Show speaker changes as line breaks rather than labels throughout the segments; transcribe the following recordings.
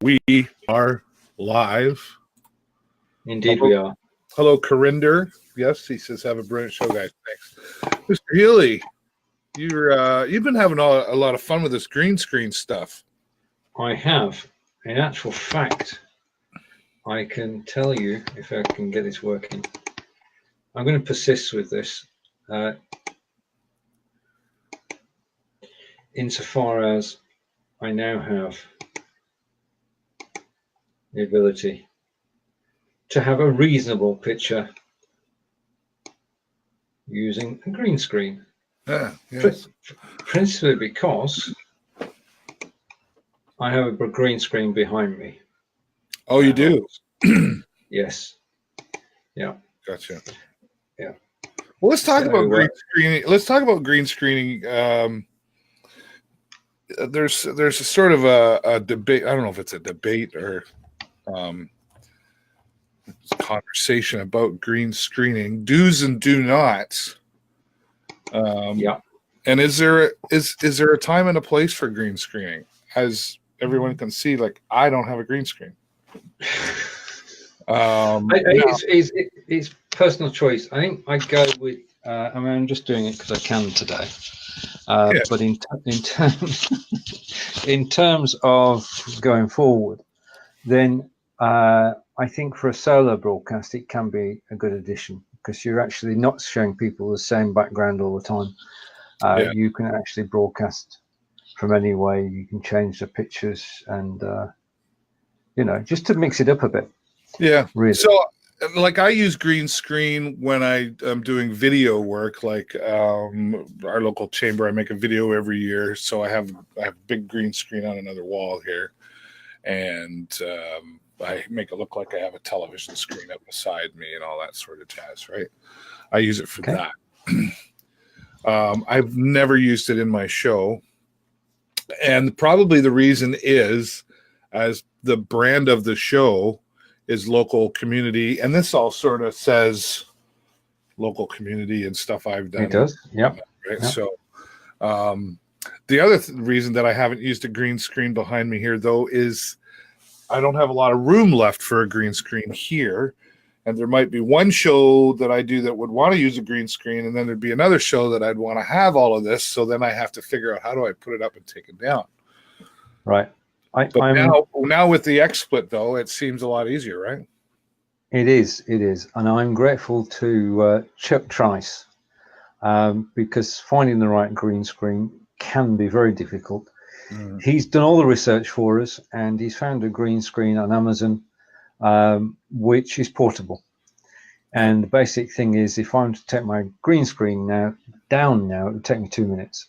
We are live.
Indeed, we are.
Hello, Corinder. Yes, he says, have a brilliant show, guys. Thanks. Mr. Healey, you've been having a lot of fun with this green screen stuff.
I have. In actual fact, I can tell you, if I can get this working, I'm going to persist with this insofar as I now have the ability to have a reasonable picture using a green screen.
Yes.
Principally because I have a green screen behind me.
Oh, you do?
Yes. Yeah.
Gotcha.
Yeah.
Well, let's talk about green screening. Let's talk about green screening. There's a sort of a debate. I don't know if it's a debate or conversation about green screening, do's and do nots.
Yeah.
And is there a time and a place for green screening? As everyone can see, like, I don't have a green screen.
It's personal choice. I think I go with. I'm just doing it because I can today. But in terms of going forward, then I think for a solo broadcast it can be a good addition because you're actually not showing people the same background all the time. You can actually broadcast from anywhere. You can change the pictures and just to mix it up a bit.
Yeah.
Really.
So, like, I use green screen when I am doing video work, like our local chamber. I make a video every year, so I have a big green screen on another wall here, and I make it look like I have a television screen up beside me and all that sort of jazz. Right? I use it for that. I've never used it in my show, and probably the reason is, as the brand of the show is local community, and this all sort of says local community and stuff I've done.
It does, yeah.
Right.
Yep.
So the other reason that I haven't used a green screen behind me here, though, is I don't have a lot of room left for a green screen here. And there might be one show that I do that would want to use a green screen, and then there'd be another show that I'd want to have all of this. So then I have to figure out how do I put it up and take it down.
Right.
Now with the XSplit, though, it seems a lot easier, right?
It is, and I'm grateful to Chuck Trice because finding the right green screen can be very difficult. He's done all the research for us, and he's found a green screen on Amazon, which is portable. And the basic thing is, if I'm to take my green screen down, it would take me 2 minutes.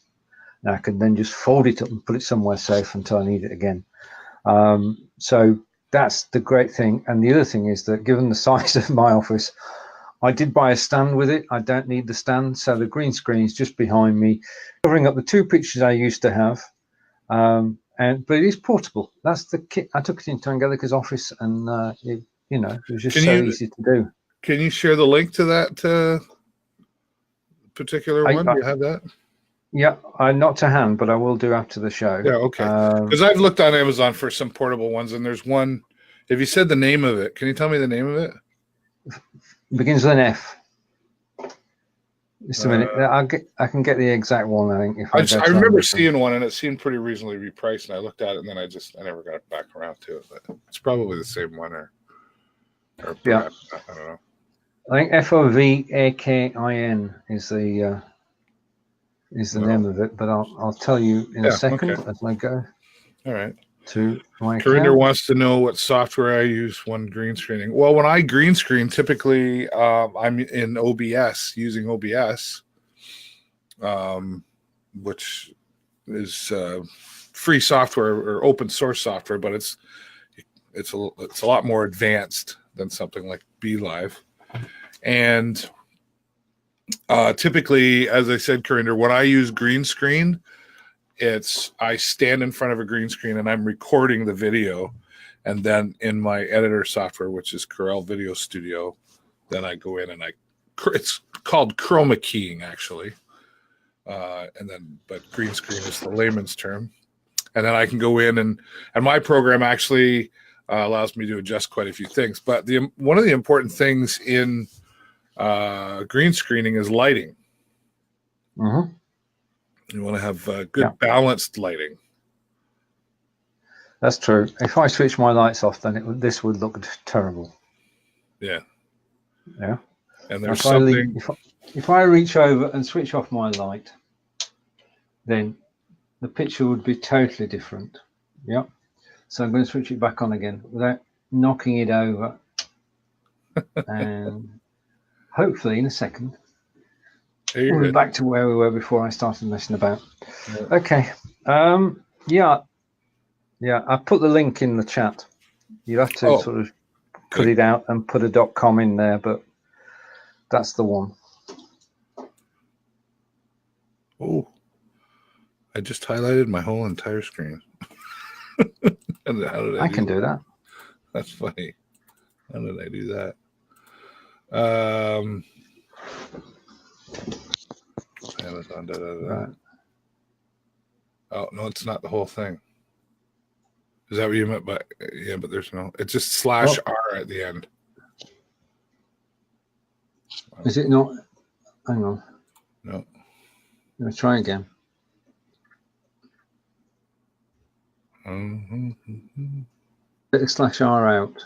And I can then just fold it up and put it somewhere safe until I need it again. So that's the great thing. And the other thing is that given the size of my office, I did buy a stand with it. I don't need the stand. So the green screen is just behind me, covering up the two pictures I used to have. But it is portable. That's the kit. I took it into Angelica's office, and it was just easy to do.
Can you share the link to that particular one? Do you have that?
Yeah, not to hand, but I will do after the show.
Yeah, okay. Because I've looked on Amazon for some portable ones, and there's one. If you said the name of it, can you tell me the name of it?
Begins with an F. Just a minute. I can get the exact one. I think.
I remember seeing one, and it seemed pretty reasonably priced. And I looked at it, and then I never got back around to it. But it's probably the same one, or perhaps, I don't know.
I think FOVAKIN is the name of it, but I'll tell you in a second as I go.
All right.
To my
Corinder wants to know what software I use when green screening. Well, when I green screen, typically I'm in OBS, using OBS, which is free software or open source software, but it's a lot more advanced than something like BeLive. And typically, as I said, Corinder, when I use green screen, I stand in front of a green screen and I'm recording the video, and then in my editor software, which is Corel Video Studio, then I go in and it's called chroma keying actually, but green screen is the layman's term. and then I can go in and my program actually allows me to adjust quite a few things. But one of the important things in green screening is lighting.
Mm-hmm.
You want to have good balanced lighting.
That's true. If I switch my lights off, then this would look terrible.
Yeah.
Yeah.
And there's something.
If I reach over and switch off my light, then the picture would be totally different. Yeah. So I'm going to switch it back on again without knocking it over. And hopefully in a second, we'll be back to where we were before I started messing about. Yeah. Okay. Yeah. I put the link in the chat. You have to sort of cut it out and put a .com in there, but that's the one.
Oh, I just highlighted my whole entire screen. And how did
I can do that.
That's funny. How did I do that? Amazon. Right. Oh no, it's not the whole thing. Is that what you meant by? Yeah, but there's no. It's just /R at the end.
Is it not? Hang on.
No.
Let me try again. Take /R out.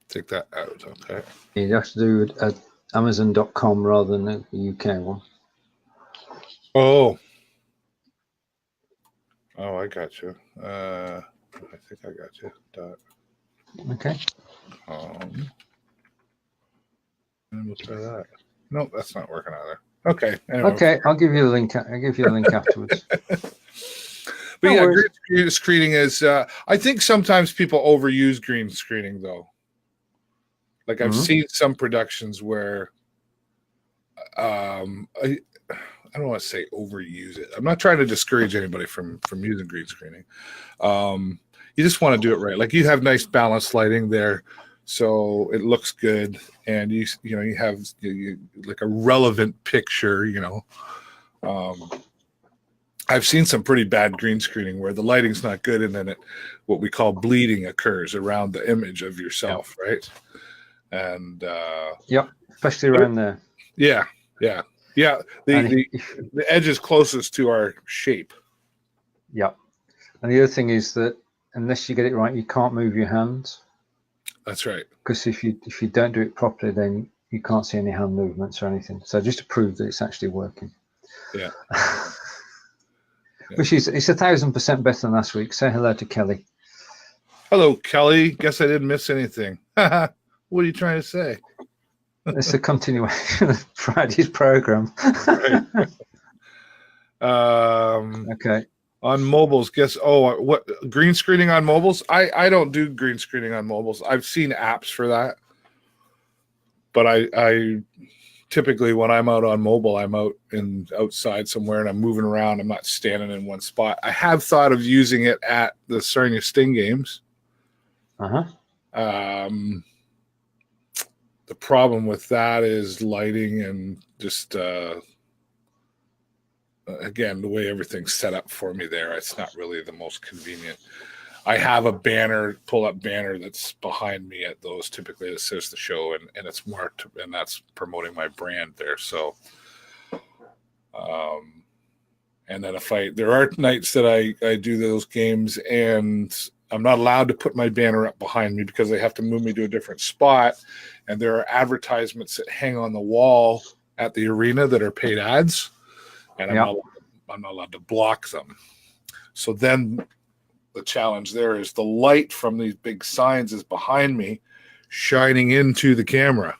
Take that out, okay.
You have to do it at Amazon.com rather than the UK one.
Oh, I got you. I think I got you.
Okay.
And we'll try that. Nope, that's not working either. Okay. Anyway.
Okay, I'll give you a link. I'll give you a link afterwards.
But yeah, green screening is. I think sometimes people overuse green screening, though. Like I've seen some productions where, I don't want to say overuse it. I'm not trying to discourage anybody from using green screening. You just want to do it right. Like you have nice balanced lighting there, so it looks good, and you have like a relevant picture. I've seen some pretty bad green screening where the lighting's not good, and then what we call bleeding occurs around the image of yourself, right? And
especially around there.
Yeah. The edge is closest to our shape.
Yeah, and the other thing is that unless you get it right, you can't move your hands.
That's right.
Because if you don't do it properly, then you can't see any hand movements or anything. So just to prove that it's actually working.
Yeah.
Which is 1,000% better than last week. Say hello to Kelly.
Hello, Kelly. Guess I didn't miss anything. What are you trying to say?
It's a continuation of Friday's program.
Right.
Okay.
On mobiles, what green screening on mobiles? I don't do green screening on mobiles. I've seen apps for that, but I typically when I'm out on mobile, I'm outside somewhere and I'm moving around. I'm not standing in one spot. I have thought of using it at the Sarnia Sting games. The problem with that is lighting and just again, the way everything's set up for me there, it's not really the most convenient. I have a pull-up banner that's behind me at those. Typically, it says the show, and it's marked, and that's promoting my brand there. So, and then there are nights that I do those games, and I'm not allowed to put my banner up behind me because they have to move me to a different spot, and there are advertisements that hang on the wall at the arena that are paid ads. And I'm not allowed to block them. So then the challenge there is the light from these big signs is behind me, shining into the camera.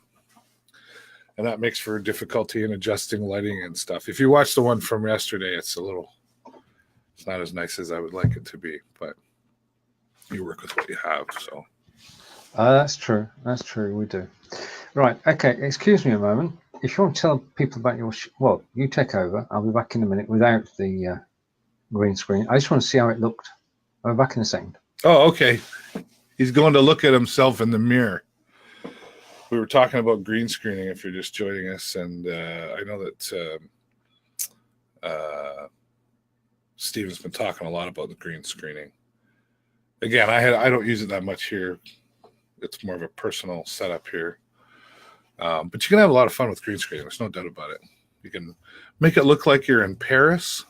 And that makes for difficulty in adjusting lighting and stuff. If you watch the one from yesterday, it's not as nice as I would like it to be, but you work with what you have. So
that's true. That's true. We do. Right. Okay. Excuse me a moment. If you want to tell people about you take over. I'll be back in a minute without the green screen. I just want to see how it looked. I'll be back in a second.
Oh, okay. He's going to look at himself in the mirror. We were talking about green screening if you're just joining us, and I know that Steven's been talking a lot about the green screening. Again, I don't use it that much here. It's more of a personal setup here. But you can have a lot of fun with green screen. There's no doubt about it. You can make it look like you're in Paris.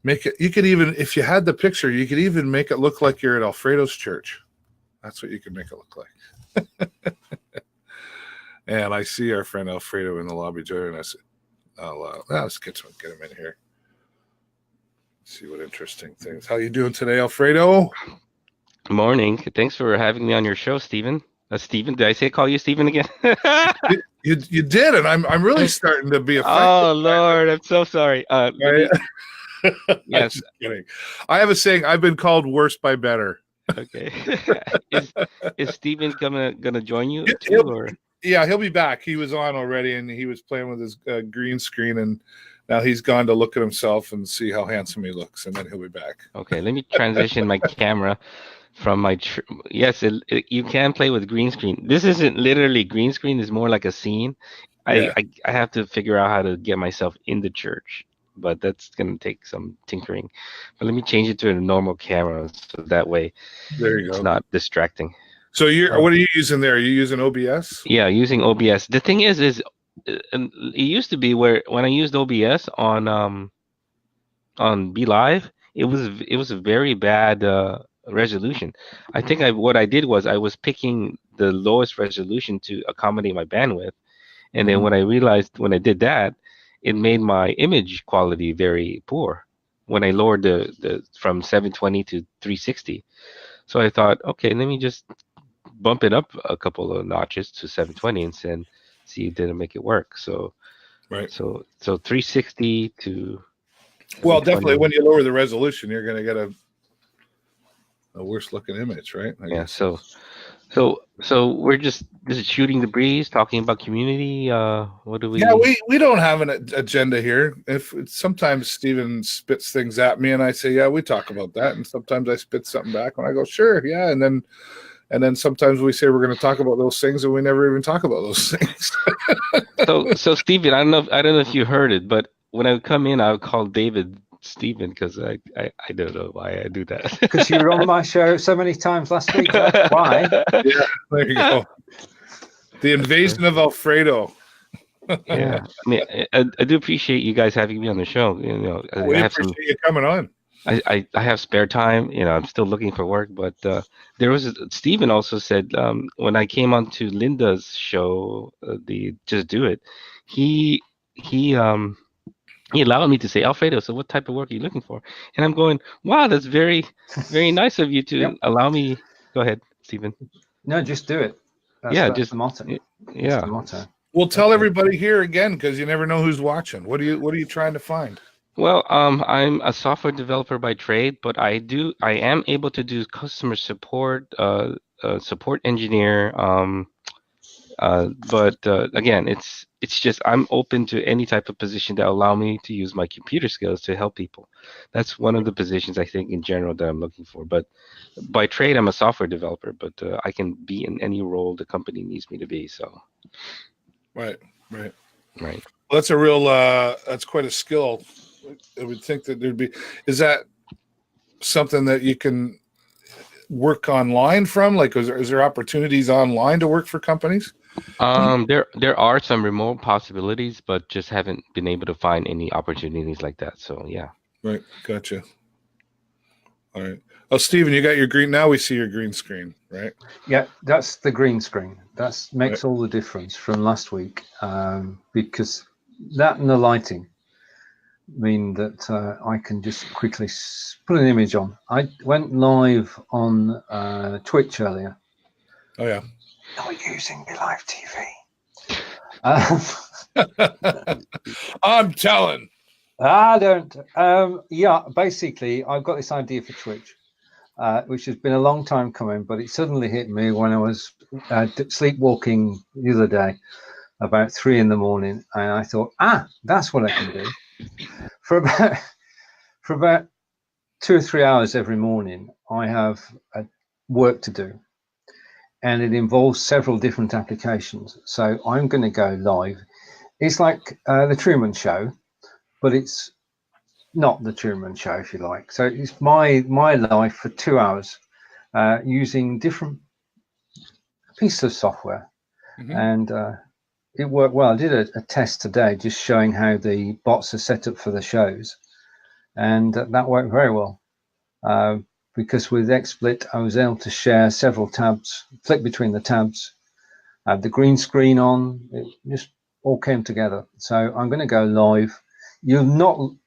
You could even, if you had the picture, you could even make it look like you're at Alfredo's church. That's what you can make it look like. And I see our friend Alfredo in the lobby joining us. Let's get him in here. See what interesting things. How you doing today, Alfredo?
Morning. Thanks for having me on your show, Stephen. Stephen, did I call you Stephen again?
you did, and I'm really starting to be affected.
Oh Lord, I'm so sorry. Yes.
Just kidding. I have a saying. I've been called worse by better.
Okay. Is Stephen gonna join you too, or?
Yeah, he'll be back. He was on already, and he was playing with his green screen, and now he's gone to look at himself and see how handsome he looks, and then he'll be back.
Okay, let me transition my camera from my. Yes, you can play with green screen. This isn't literally green screen. It's more like a scene.
Yeah.
I have to figure out how to get myself in the church, but that's gonna take some tinkering. But let me change it to a normal camera, so that way
There you go.
It's not distracting.
So what are you using there? Are you using OBS?
Yeah, using OBS. The thing is it used to be where when I used OBS on Be Live, it was a very bad resolution. I think what I did was I was picking the lowest resolution to accommodate my bandwidth, and then when I realized when I did that, it made my image quality very poor when I lowered the from 720 to 360. So I thought, okay, let me just bump it up a couple of notches to 720 and see, didn't make it work. So
right.
So 360 to.
Well, definitely when you lower the resolution, you're going to get a worse looking image, right?
Yeah. So we're just shooting the breeze, talking about community. What do we?
Yeah, we don't have an agenda here. If sometimes Steven spits things at me, and I say, yeah, we talk about that, and sometimes I spit something back, and I go, sure, yeah, and then sometimes we say we're going to talk about those things, and we never even talk about those things.
So Steven, I don't know if you heard it, but when I would come in, I would call David Steven because I don't know why I do that.
Because you were on my show so many times last week. That's why.
Yeah, there you go. The invasion of Alfredo.
Yeah, I mean, I do appreciate you guys having me on the show.
We appreciate you coming on.
I have spare time. I'm still looking for work, but there was Stephen also said when I came on to Linda's show, the Just Do It, he allowed me to say, Alfredo, so what type of work are you looking for? And I'm going, wow, that's very, very nice of you to allow me. Go ahead, Stephen.
No, just do it. That's the motto.
Yeah.
That's the motto.
We'll tell everybody here again because you never know who's watching. What are you trying to find?
Well, I'm a software developer by trade, but I am able to do customer support, support engineer. But again, it's just I'm open to any type of position that allow me to use my computer skills to help people. That's one of the positions I think in general that I'm looking for. But by trade, I'm a software developer, but I can be in any role the company needs me to be. So.
Right.
Well,
that's that's quite a skill. I would think that there'd be. Is that something that you can work online from? Like, is there opportunities online to work for companies?
There are some remote possibilities, but just haven't been able to find any opportunities like that. So yeah.
Right. Gotcha. All right. Oh, Stephen, you got your green. Now we see your green screen, right?
Yeah, that's the green screen. That makes all the difference from last week, because that and the lighting mean that I can just quickly put an image on. I went live on Twitch earlier.
Oh yeah.
Not using Be Live TV.
I'm telling.
I don't. Yeah, basically, I've got this idea for Twitch, which has been a long time coming, but it suddenly hit me when I was sleepwalking the other day, about 3 a.m, and I thought, that's what I can do. For about 2 or 3 hours every morning, I have work to do, and it involves several different applications. So I'm going to go live. It's like the Truman Show, but it's not the Truman Show, if you like. So it's my life for 2 hours using different pieces of software, and it worked well. I did a test today, just showing how the bots are set up for the shows, and that worked very well. Because with XSplit, I was able to share several tabs, flick between the tabs, have the green screen on. It just all came together. So I'm going to go live. You're unlikely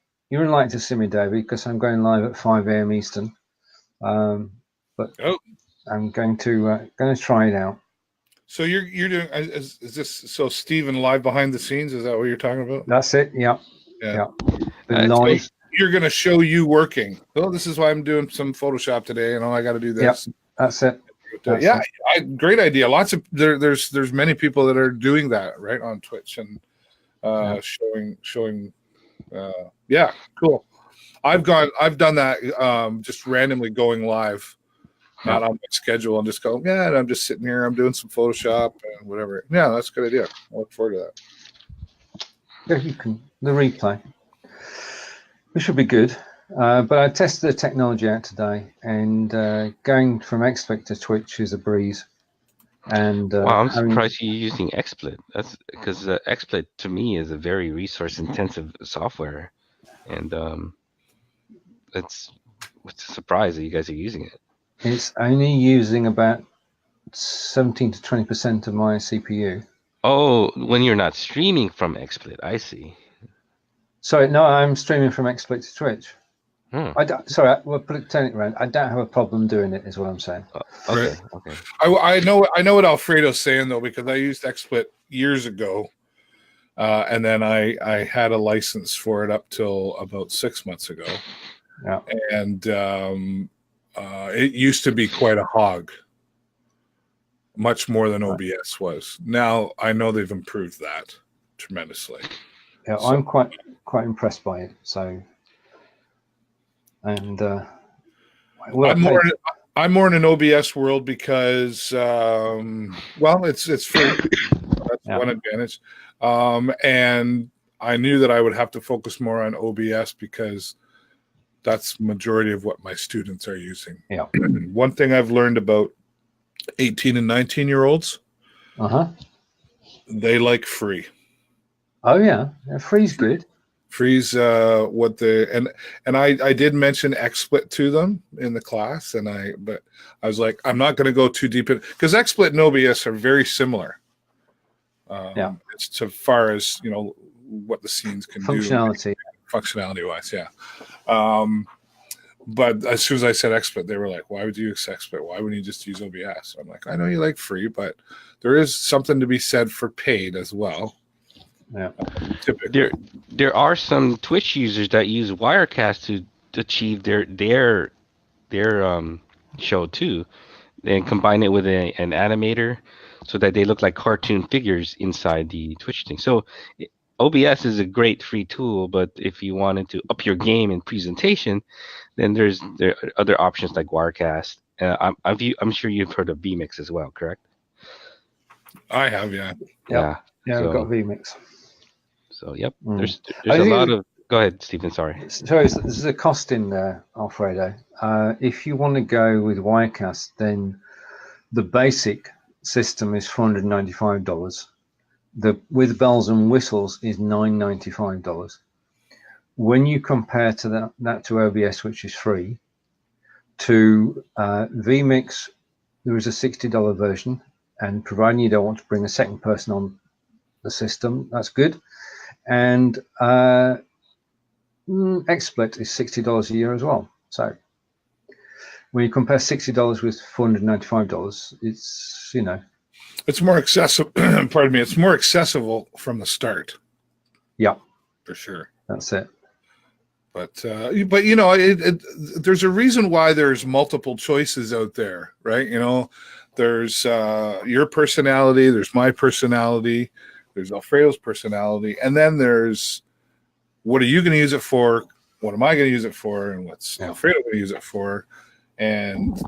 to see me, David, because I'm going live at 5 a.m. Eastern. But I'm going to try it out.
So you're doing is this so Stephen live behind the scenes? Is that what you're talking about?
That's it. Yeah.
Live.
You're going to show you working. Oh, this is why I'm doing some Photoshop today, and I got to do this.
Yep, that's it.
Great idea. Lots of there's many people that are doing that right on Twitch and showing. Cool. I've done that just randomly going live, not on my schedule, and just go. Yeah, and I'm just sitting here. I'm doing some Photoshop and whatever. Yeah, that's a good idea. I look forward to that.
Yeah, you can the replay. Which should be good. But I tested the technology out today, and going from XSplit to Twitch is a breeze. And
wow, I'm surprised you're using XSplit. That's because XSplit to me is a very resource-intensive software, and it's a surprise that you guys are using it.
It's only using about 17 to 20% of my CPU.
Oh, when you're not streaming from XSplit, I see.
Sorry, no, I'm streaming from XSplit to Twitch.
Hmm.
We'll turn it around. I don't have a problem doing it, is what I'm saying.
Okay, okay.
I know what Alfredo's saying though, because I used XSplit years ago, and then I had a license for it up till about 6 months ago.
Yeah,
and it used to be quite a hog, much more than OBS was. Now I know they've improved that tremendously.
Yeah, so, I'm quite impressed by it. So, and
I'm more in an OBS world because it's free. That's one advantage. And I knew that I would have to focus more on OBS because that's the majority of what my students are using.
Yeah.
One thing I've learned about 18 and 19-year-olds, they like free.
Oh yeah, free's good.
Free's what the and I did mention XSplit to them in the class, but I was like, I'm not going to go too deep in because XSplit and OBS are very similar. As far as what the scenes can do, functionality wise, yeah. But as soon as I said XSplit, they were like, "Why would you use XSplit? Why wouldn't you just use OBS?" I'm like, "I know you like free, but there is something to be said for paid as well."
Yeah.
There are some Twitch users that use Wirecast to achieve their show too, and combine it with an animator so that they look like cartoon figures inside the Twitch thing. So OBS is a great free tool, but if you wanted to up your game in presentation, then there are other options like Wirecast. I'm sure you've heard of vMix as well, correct?
I have, yeah.
Yeah, I've got vMix.
So, yep, there's a lot of... Go ahead, Stephen, sorry.
So there's a cost in there, Alfredo. If you want to go with Wirecast, then the basic system is $495. With bells and whistles is $995. When you compare that to OBS, which is free, to vMix, there is a $60 version, and providing you don't want to bring a second person on the system, that's good. And XSplit is $60 a year as well. So when you compare $60 with $495, it's
it's more accessible. Pardon me. It's more accessible from the start.
Yeah,
for sure.
That's it.
But there's a reason why there's multiple choices out there, right? There's your personality, there's my personality, there's Alfredo's personality, and then there's what are you going to use it for? What am I going to use it for? And what's Alfredo going to use it for? And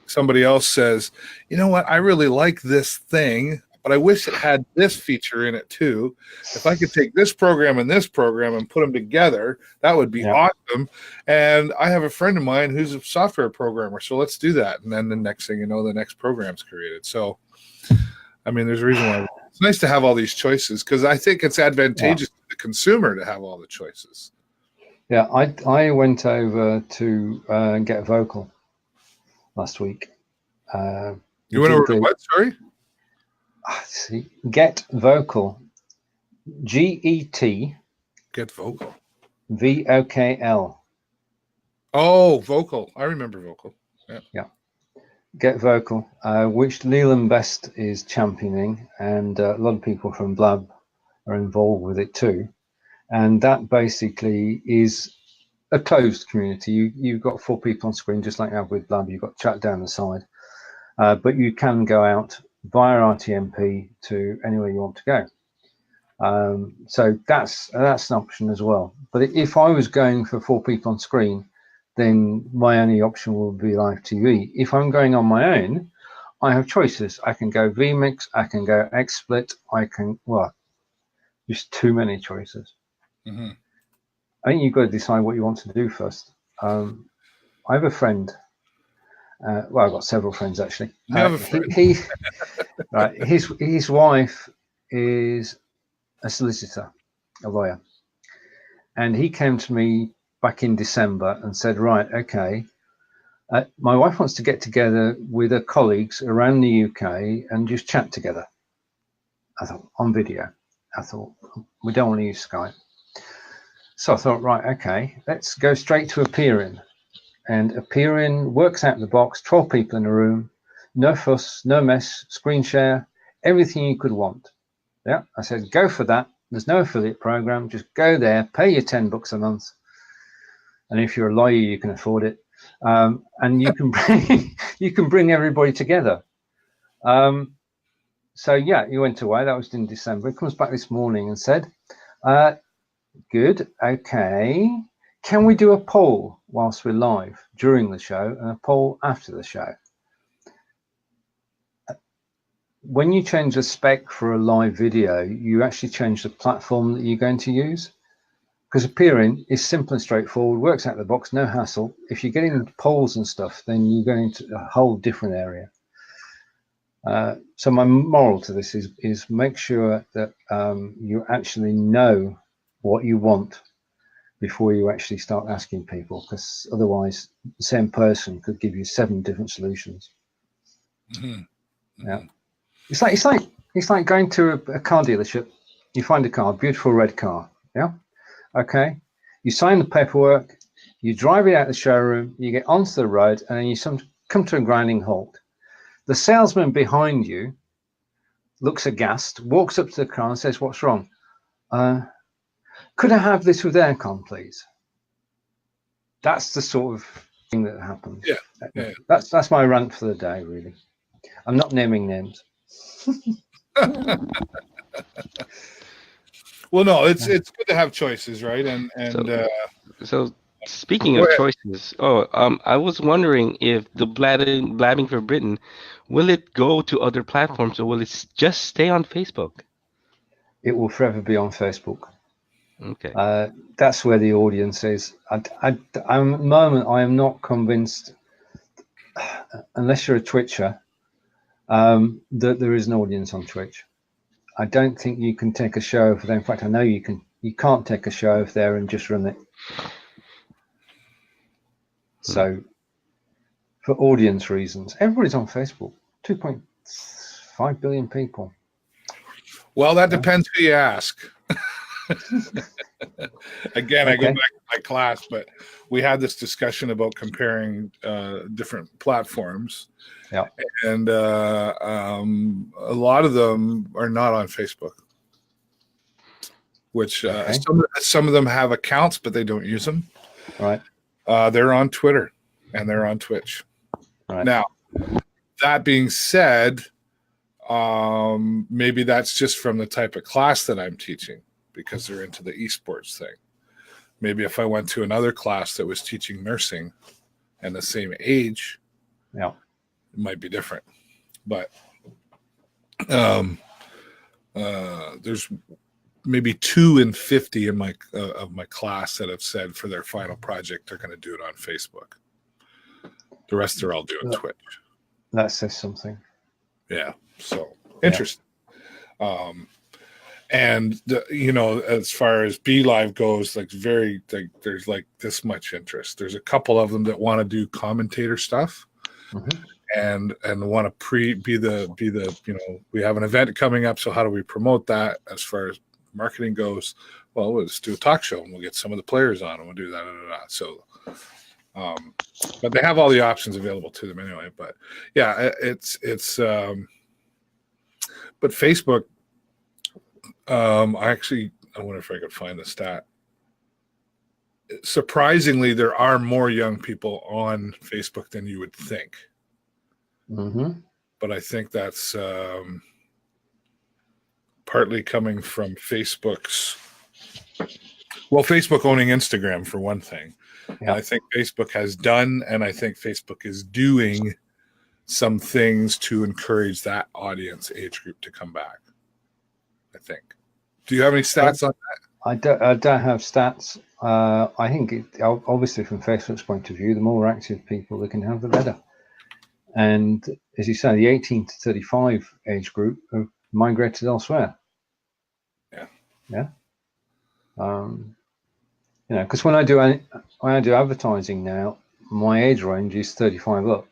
somebody else says, you know what? I really like this thing, but I wish it had this feature in it too. If I could take this program and put them together, that would be awesome. And I have a friend of mine who's a software programmer, so let's do that. And then the next thing you know, the next program's created. So, I mean, there's a reason why it's nice to have all these choices, because I think it's advantageous to the consumer to have all the choices.
Yeah, I went over to Get Vocal last week.
You went over to what? Sorry?
See, Get Vocal. GET.
Get Vocal.
VOKL.
Oh, Vocal. I remember Vocal.
Yeah. Get Vocal, which Leland Best is championing, and a lot of people from Blab are involved with it too. And that basically is a closed community. You've got 4 people on screen, just like you have with Blab. You've got chat down the side, but you can go out via RTMP to anywhere you want to go. So that's an option as well. But if I was going for 4 people on screen, then my only option will be live TV. If I'm going on my own, I have choices. I can go vMix, I can go XSplit, just too many choices.
Mm-hmm.
I think you've got to decide what you want to do first. I have a friend. I've got several friends actually.
You have a friend.
Right, his wife is a solicitor, a lawyer, and he came to me back in December and said, right, okay, my wife wants to get together with her colleagues around the UK and just chat together. I thought, on video. I thought, we don't want to use Skype. So I thought, right, okay, let's go straight to Appearin. And Appearin works out of the box, 12 people in a room, no fuss, no mess, screen share, everything you could want. Yeah, I said, go for that. There's no affiliate program. Just go there, pay your $10 a month. And if you're a lawyer, you can afford it. And you can bring everybody together. So yeah, he went away. That was in December. He comes back this morning and said, good, okay. Can we do a poll whilst we're live during the show and a poll after the show? When you change the spec for a live video, you actually change the platform that you're going to use. Because Appearin is simple and straightforward, works out of the box, no hassle. If you're getting polls and stuff, then you're going to a whole different area. So my moral to this is make sure that you actually know what you want before you actually start asking people, because otherwise the same person could give you 7 different solutions. Mm-hmm. Yeah, it's like going to a car dealership. You find a car, beautiful red car. Yeah. Okay, you sign the paperwork, you drive it out of the showroom, you get onto the road, and then you come to a grinding halt. The salesman behind you looks aghast, walks up to the car and says, what's wrong? Could I have this with aircon, please? That's the sort of thing that happens.
Yeah.
That's my rant for the day, really. I'm not naming names.
Well, no, it's good to have choices, right?
So speaking of choices, I was wondering if the blabbing for Britain, will it go to other platforms or will it just stay on Facebook?
It will forever be on Facebook.
Okay.
That's where the audience is. At the moment, I am not convinced, unless you're a Twitcher, that there is an audience on Twitch. I don't think you can take a show over there. In fact, I know you can't take a show over there and just run it. So, for audience reasons, everybody's on Facebook. 2.5 billion people.
Well, that depends who you ask. Again, I go back to my class, but we had this discussion about comparing different platforms.
Yeah.
And a lot of them are not on Facebook, which some of them have accounts, but they don't use them.
Right.
They're on Twitter and they're on Twitch. Right. Now, that being said, maybe that's just from the type of class that I'm teaching, because they're into the esports thing. Maybe if I went to another class that was teaching nursing and the same age, it might be different. But there's maybe 2 in 50 in my of my class that have said for their final project they're going to do it on Facebook. The rest are all doing Twitch.
That says something.
Yeah, so interesting. And as far as Be Live goes, there's like this much interest. There's a couple of them that want to do commentator stuff, and want to be the we have an event coming up. So how do we promote that as far as marketing goes? Well, we'll just do a talk show and we'll get some of the players on and we'll do that. So, but they have all the options available to them anyway. But yeah, it's but Facebook. I wonder if I could find the stat. Surprisingly, there are more young people on Facebook than you would think. But I think that's partly coming from Facebook owning Instagram for one thing. Yeah. I think Facebook has done, and I think Facebook is doing some things to encourage that audience age group to come back. I think. Do you have any stats on that?
I don't have stats. I think obviously from Facebook's point of view, the more active people they can have, the better. And as you say, the 18 to 35 age group have migrated elsewhere. Yeah. Because when I do advertising now, my age range is 35 up.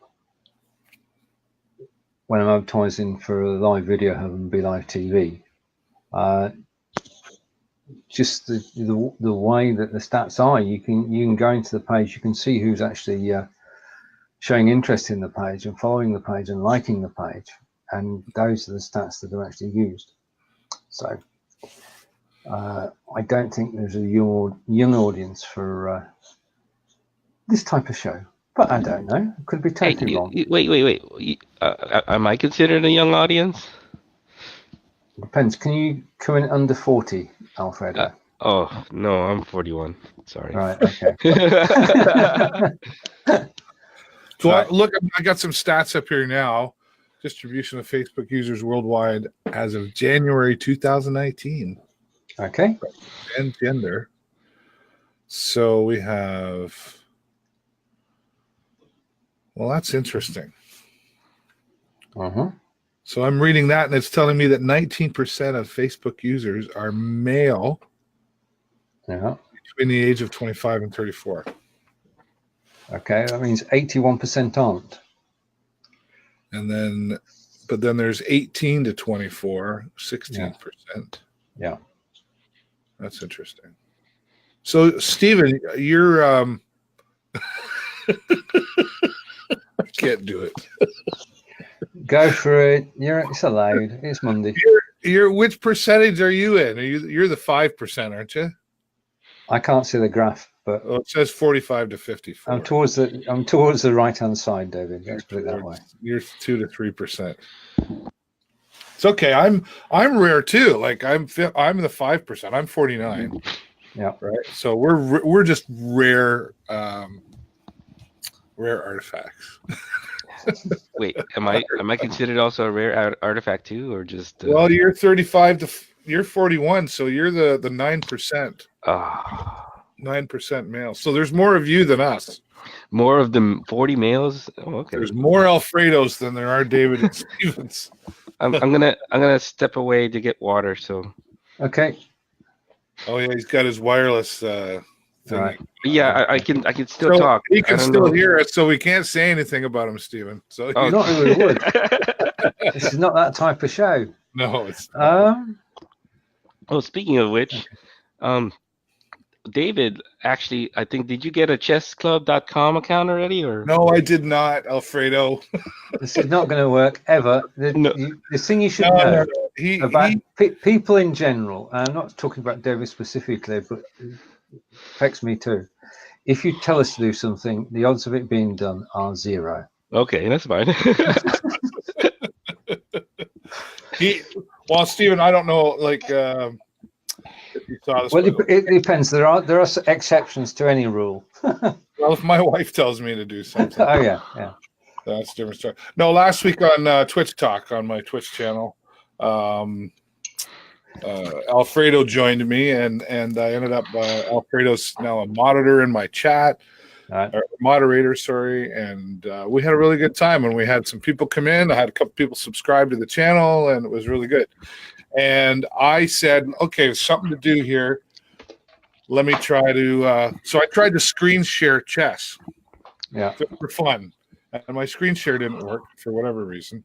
When I'm advertising for a live video hub and Be Live TV, just the way that the stats are, you can go into the page, you can see who's actually showing interest in the page and following the page and liking the page, and those are the stats that are actually used. So I don't think there's a young audience for this type of show, but I don't know. It could be totally wrong.
Wait. Am I considered a young audience?
Depends. Can you come in under 40, Alfredo?
Oh, no, I'm 41. Sorry.
Right, okay.
So look, I got some stats up here now. Distribution of Facebook users worldwide as of January 2019.
Okay.
And gender. So we have... Well, that's interesting. So I'm reading that, and it's telling me that 19% of Facebook users are male.
Yeah.
Between the age of 25 and 34.
Okay, that means 81% aren't.
But then there's 18 to 24, 16%.
Yeah.
That's interesting. So, Stephen, you're I can't do it.
Go for it. It's allowed. It's Monday.
You're which percentage are you in? You're the 5%, aren't you?
I can't see the graph, but
it says 45 to 54.
I'm towards the right hand side, David. Let's put it that way.
You're 2 to 3%. It's okay. I'm rare too. Like I'm the 5%. I'm 49.
Yeah.
Right. So we're just rare artifacts.
Wait, am I considered also a rare artifact too, or just?
Well, you're 35 to you're 41, so you're the 9%. 9% male. So there's more of you than us.
More of the 40 males. Oh, okay.
There's more Alfredos than there are David and Stevens.
I'm gonna step away to get water. So.
Okay.
Oh yeah, he's got his wireless thing.
Right.
Yeah, I can still talk.
He can still hear us, so we can't say anything about him, Stephen. So
not really would. This is not that type of show.
No, it's not.
Well, speaking of which, David, actually, I think, did you get a chessclub.com account already, or?
No, I did not, Alfredo.
This is not going to work ever. The thing you should know about people in general, and I'm not talking about David specifically, but it affects me too. If you tell us to do something, the odds of it being done are 0.
Okay, that's fine.
Well, Stephen, I don't know, like, if you saw this.
Well, it depends. There are exceptions to any rule.
Well, if my wife tells me to do something.
Oh yeah.
That's a different story. No, last week on Twitch Talk on my Twitch channel, Alfredo joined me, and I ended up Alfredo's now a monitor in my chat. Or moderator, sorry, and we had a really good time. And we had some people come in. I had a couple people subscribe to the channel, and it was really good. And I said, okay, there's something to do here. Let me try to. So I tried to screen share chess.
Yeah.
For fun, and my screen share didn't work for whatever reason.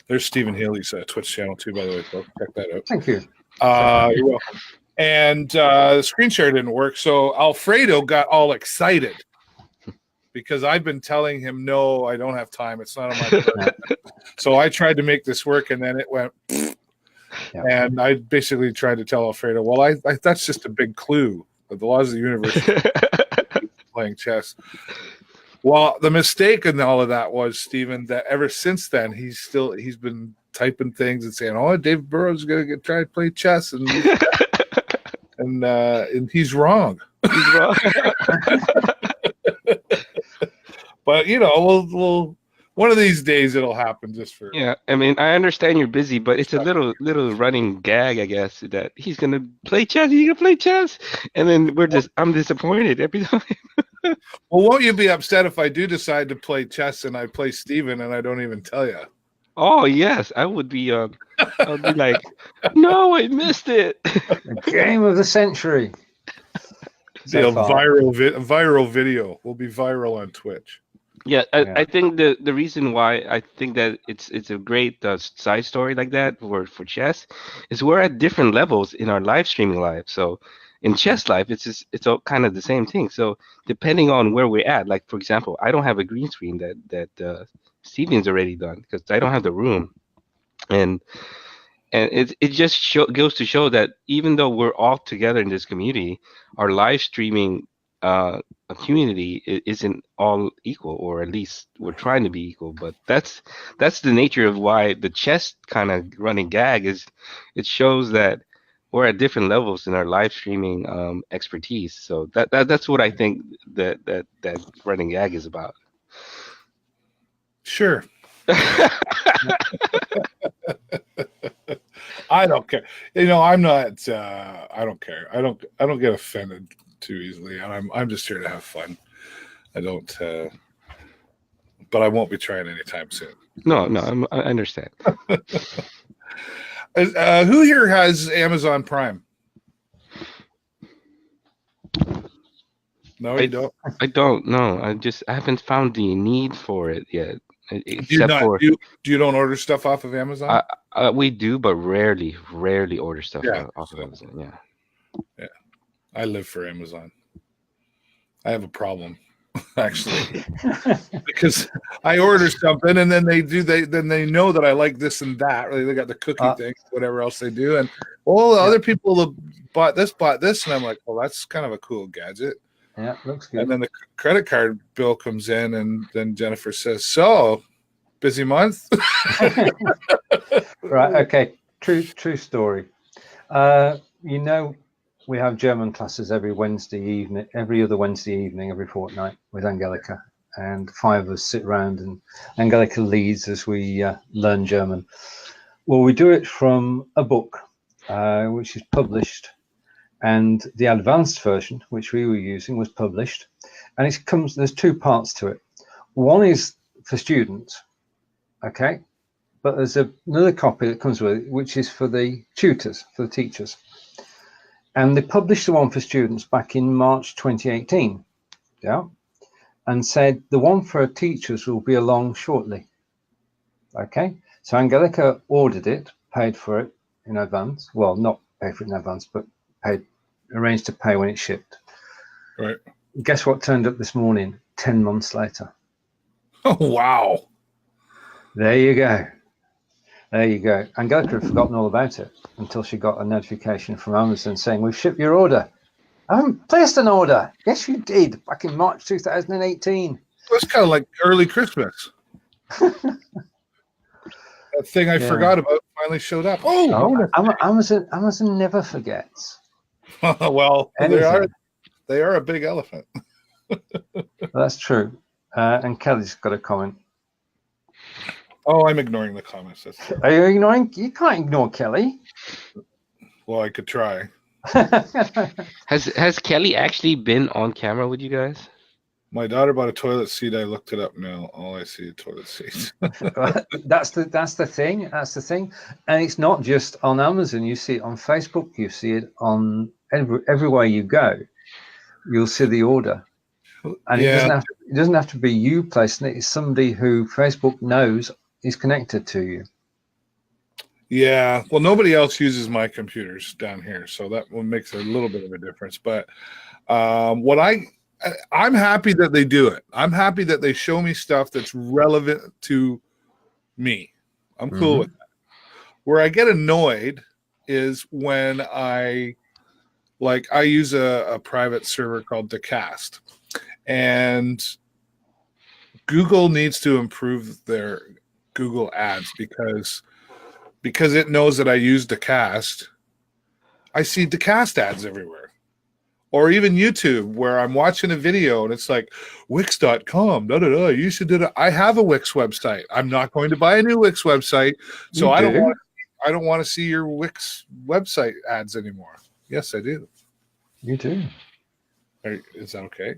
There's Stephen Healey's Twitch channel too, by the way, folks. Check that out.
Thank you.
You're welcome. And the screen share didn't work, so Alfredo got all excited because I've been telling him, no, I don't have time. It's not on my program. So I tried to make this work, and then it went. Yeah. And I basically tried to tell Alfredo, well, I that's just a big clue of the laws of the universe. Playing chess. Well, the mistake in all of that was, Stephen, that ever since then he's been typing things and saying, "Oh, David Burrows is going to try to play chess," and and he's wrong.
He's wrong.
But we'll one of these days it'll happen. Just for
I mean, I understand you're busy, but it's a little running gag, I guess, that he's gonna play chess. He's gonna play chess, and then I'm disappointed every time.
Well, won't you be upset if I do decide to play chess and I play Steven and I don't even tell you?
Oh yes, I would be. I would be like, no, I missed it.
The game of the century.
A viral video. We'll be viral on Twitch.
Yeah, I think the reason why I think that it's a great side story like that for chess is we're at different levels in our live streaming live. So in chess live, it's all kind of the same thing. So depending on where we're at, like for example, I don't have a green screen that Steven's already done because I don't have the room, and it just goes to show that even though we're all together in this community, our live streaming community isn't all equal, or at least we're trying to be equal. But that's the nature of why the chess kind of running gag is. It shows that we're at different levels in our live streaming expertise. So that's what I think that running gag is about.
Sure. I don't care. I'm not. I don't care. I don't get offended too easily, and I'm just here to have fun. I don't. But I won't be trying anytime soon.
No, I understand.
Who here has Amazon Prime? No, you don't.
I don't. No, I haven't found the need for it yet.
You don't order stuff off of Amazon?
We do, but rarely order stuff off of Amazon.
Yeah. I live for Amazon. I have a problem, actually, because I order something and then they know that I like this and that. They got the cookie thing, whatever else they do, and other people have bought this, and I'm like, well, that's kind of a cool gadget.
Yeah, looks good.
And then the credit card bill comes in, and then Jennifer says, "So, busy month?"
Right. Okay. True story. We have German classes every other Wednesday evening, every fortnight with Angelica, and 5 of us sit around and Angelica leads as we learn German. Well, we do it from a book, which is published, and the advanced version, which we were using, was published, and there's 2 parts to it. One is for students, okay, but there's another copy that comes with it, which is for the tutors, for the teachers. And they published the one for students back in March 2018, and said the one for teachers will be along shortly. Okay, so Angelica ordered it, paid for it in advance. Well, not paid for it in advance, but arranged to pay when it shipped.
Right.
Guess what turned up this morning? 10 months later.
Oh, wow.
There you go. Angelica had forgotten all about it until she got a notification from Amazon saying, "We've shipped your order." I haven't placed an order. Yes, you did, back in March 2018.
It's kind of like early Christmas. That thing I forgot about finally showed up.
Amazon never forgets.
Well, they are a big elephant.
That's true. And Kelly's got a comment.
Oh, I'm ignoring the comments. That's
Are you ignoring? You can't ignore Kelly.
well, I could try.
Has Kelly actually been on camera with you guys?
My daughter bought a toilet seat. I looked it up now. All I see is toilet seats.
That's the thing. That's the thing, and it's not just on Amazon. You see it on Facebook. You see it on everywhere you go. You'll see the order, and
Yeah.
it doesn't have to be you placing it. It's somebody who Facebook knows is connected to you.
Yeah. Well, nobody else uses my computers down here, so that one makes a little bit of a difference. But I'm happy that they do it. I'm happy that they show me stuff that's relevant to me. I'm cool with that. Where I get annoyed is when I use a private server called Decast, and Google needs to improve their Google ads because it knows that I use Decast. I see Decast ads everywhere. Or even YouTube, where I'm watching a video and it's like Wix.com, you should do it. I have a Wix website. I'm not going to buy a new Wix website, so I don't want to see your Wix website ads anymore. Yes, I do.
You do.
Is that okay?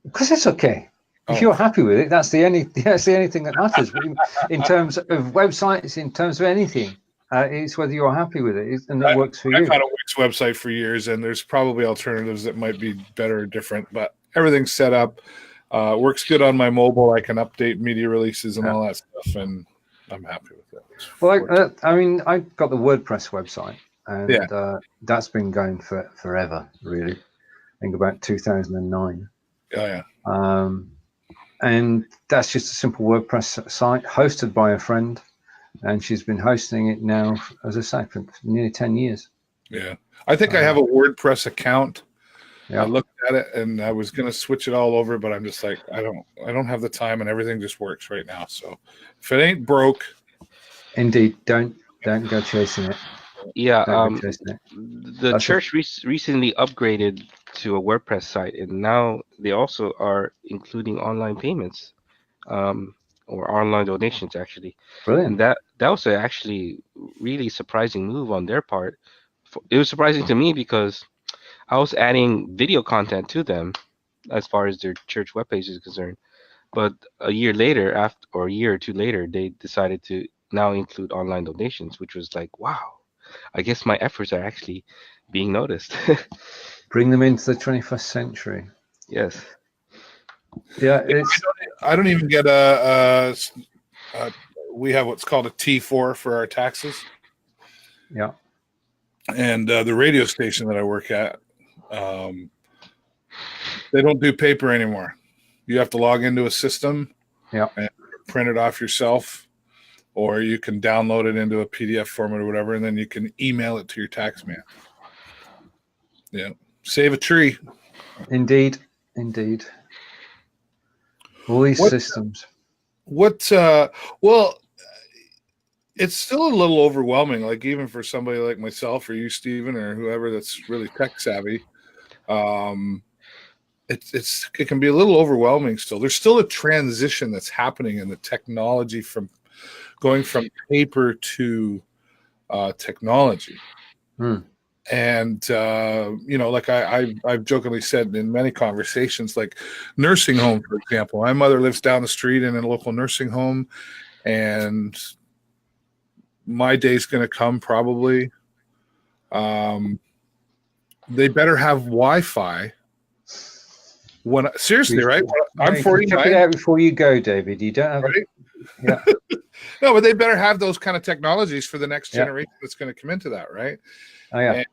Because it's okay. If you're happy with it, that's the only thing that matters. In terms of websites, in terms of anything, it's whether you're happy with it and it works for you.
I've had a Wix website for years, and there's probably alternatives that might be better or different, but everything's set up. Works good on my mobile. I can update media releases and all that stuff, and I'm happy with it.
Well, I got the WordPress website, and that's been going for forever, really. I think about 2009.
Oh, yeah.
And that's just a simple WordPress site hosted by a friend. And she's been hosting it now, as I say, for nearly 10 years.
Yeah. I think I have a WordPress account.
Yeah.
I looked at it and I was going to switch it all over, but I'm just like, I don't have the time, and everything just works right now. So if it ain't broke.
Indeed. Don't go chasing it.
Yeah. The church recently upgraded to a WordPress site, and now they also are including online payments. Or online donations, actually.
Brilliant.
And that was actually really surprising move on their part. It was surprising to me because I was adding video content to them as far as their church webpage is concerned. But a year or two later, they decided to now include online donations, which was like, wow, I guess my efforts are actually being noticed.
Bring them into the 21st century.
Yes.
Yeah,
I don't even get we have what's called a T4 for our taxes.
Yeah.
And the radio station that I work at, they don't do paper anymore. You have to log into a system and print it off yourself, or you can download it into a PDF format or whatever, and then you can email it to your tax man. Yeah. Save a tree.
Indeed. All these systems.
Well, it's still a little overwhelming, like even for somebody like myself or you, Stephen, or whoever that's really tech savvy. It can be a little overwhelming still. There's still a transition that's happening in the technology from going from paper to technology. And like I've jokingly said in many conversations, like nursing home, for example. My mother lives down the street in a local nursing home, and my day's going to come probably. They better have Wi-Fi. Seriously, right? I'm 49.
Check it out before you go, David. You don't have
right?
Yeah.
No, but they better have those kind of technologies for the next generation that's going to come into that, right?
Oh yeah.
And,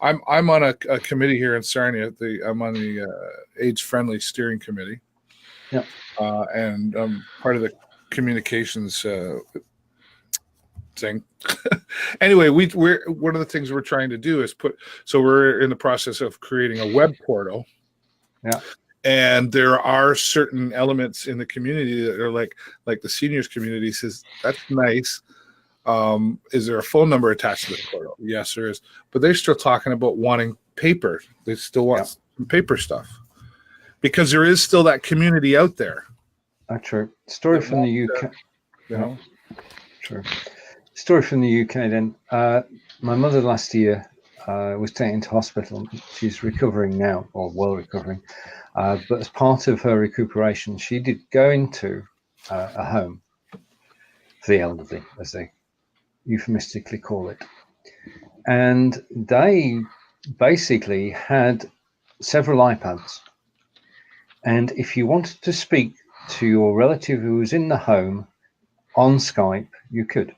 I'm on a committee here in Sarnia. I'm on the age-friendly steering committee.
Yeah.
And I'm part of the communications thing. Anyway, we're one of the things we're trying to do is we're in the process of creating a web portal.
Yeah.
And there are certain elements in the community that are like the seniors community says, that's nice. Is there a phone number attached to the portal? Yes, there is. But they're still talking about wanting paper. They still want some paper stuff because there is still that community out there.
True. Story from the UK.
You know.
True. Story from the UK then. My mother last year was taken to hospital. She's recovering now, or well recovering. But as part of her recuperation, she did go into a home for the elderly, as they euphemistically call it. And they basically had several iPads. And if you wanted to speak to your relative who was in the home on Skype, you could.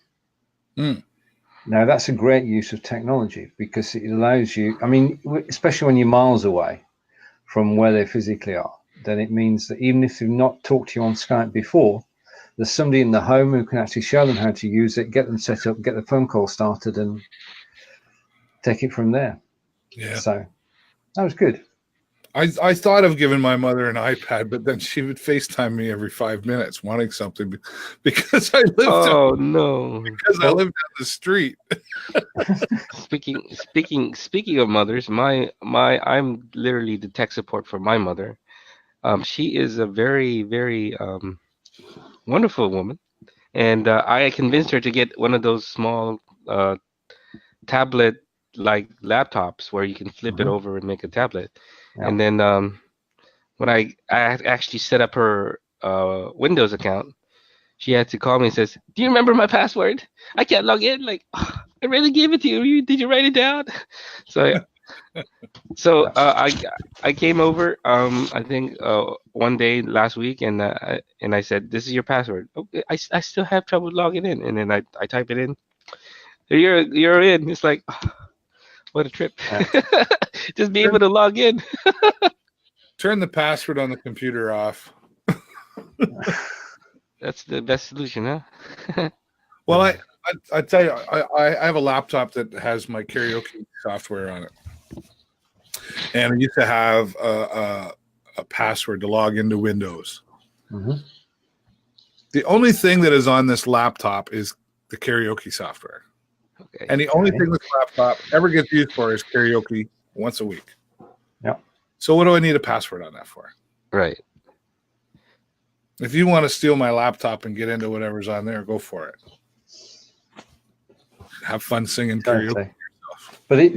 Now, that's a great use of technology because it allows you, I mean, especially when you're miles away from where they physically are, then it means that even if they've not talked to you on Skype before, there's somebody in the home who can actually show them how to use it, get them set up, get the phone call started, and take it from there.
Yeah.
So that was good.
I thought of giving my mother an iPad, but then she would FaceTime me every 5 minutes wanting something because I lived
Oh no!
I lived down the street.
Speaking of mothers, I'm literally the tech support for my mother. She is a very wonderful woman, and I convinced her to get one of those small tablet like laptops where you can flip it over and make a tablet.
Yeah.
And then when I actually set up her Windows account, she had to call me and says, "Do you remember my password? I can't log in. Like, I really gave it to you. Did you write it down?" So I came over I think one day last week and I said, "This is your password." Okay, I still have trouble logging in, and then I type it in. You're in. It's like, what a trip.
Yeah.
Just be able to log in.
Turn the password on the computer off.
That's the best solution, huh?
Well, I tell you, I have a laptop that has my karaoke software on it, and I used to have a password to log into Windows. The only thing that is on this laptop is the karaoke software.
Okay.
And the only thing this laptop ever gets used for is karaoke once a week.
Yeah.
So what do I need a password on that for?
Right.
If you want to steal my laptop and get into whatever's on there, go for it. Have fun singing karaoke.
But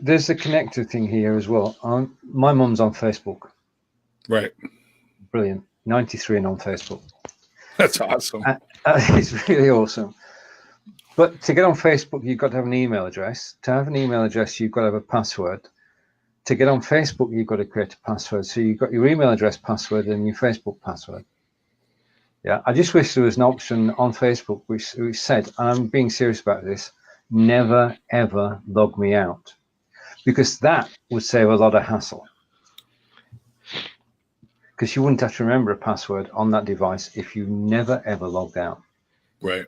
there's a connected thing here as well. My mum's on Facebook.
Right.
Brilliant. 93 and on Facebook.
That's awesome.
It's really awesome. But to get on Facebook, you've got to have an email address. To have an email address, you've got to have a password. To get on Facebook, you've got to create a password. So you've got your email address password and your Facebook password. Yeah, I just wish there was an option on Facebook which said, and I'm being serious about this, never, ever log me out. Because that would save a lot of hassle. Because you wouldn't have to remember a password on that device if you never, ever logged out.
Right.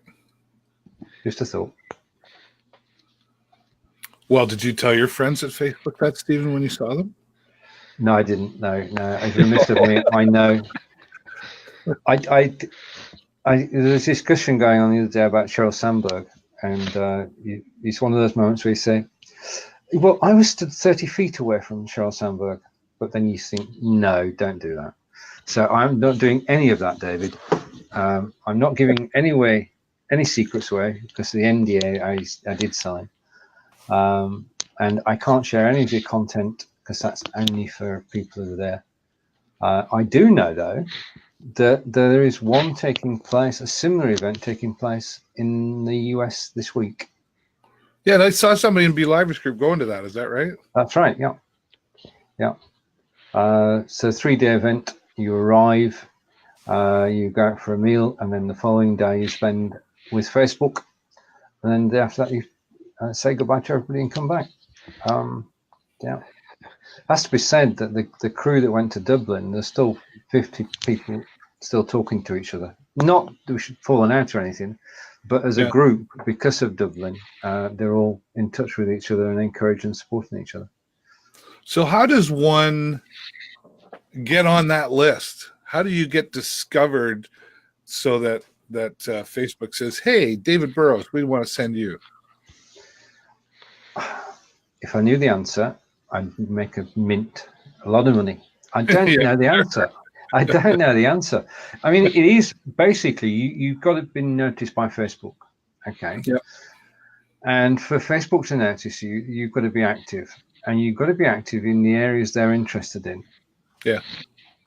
Just a thought.
Well, did you tell your friends at Facebook that, Stephen, when you saw them?
No, I didn't. No. It's remiss of me. I know. There was a discussion going on the other day about Sheryl Sandberg, and it's one of those moments where you say, well, I was stood 30 feet away from Sheryl Sandberg, but then you think, no, don't do that. So I'm not doing any of that, David. I'm not giving any secrets away because the NDA I did sign. And I can't share any of your content because that's only for people who are there. I do know, though, that there is a similar event taking place in the US this week.
Yeah, and I saw somebody in Be Live's group going to that. Is that right?
That's right, yeah. So 3-day event, you arrive, you go out for a meal, and then the following day you spend with Facebook, and then the day after that you say goodbye to everybody and come back. Yeah. It has to be said that the crew that went to Dublin, there's still 50 people still talking to each other. Not that we should fallen out or anything, but as a group, because of Dublin, they're all in touch with each other and encouraging and supporting each other.
So how does one get on that list? How do you get discovered so that Facebook says, hey, David Burrows, we want to send you?
If I knew the answer, I'd make a lot of money. I don't know the answer. I don't know the answer. I mean, it is basically you've got to be noticed by Facebook. Okay.
Yep.
And for Facebook to notice you, you've got to be active, and you've got to be active in the areas they're interested in.
Yeah.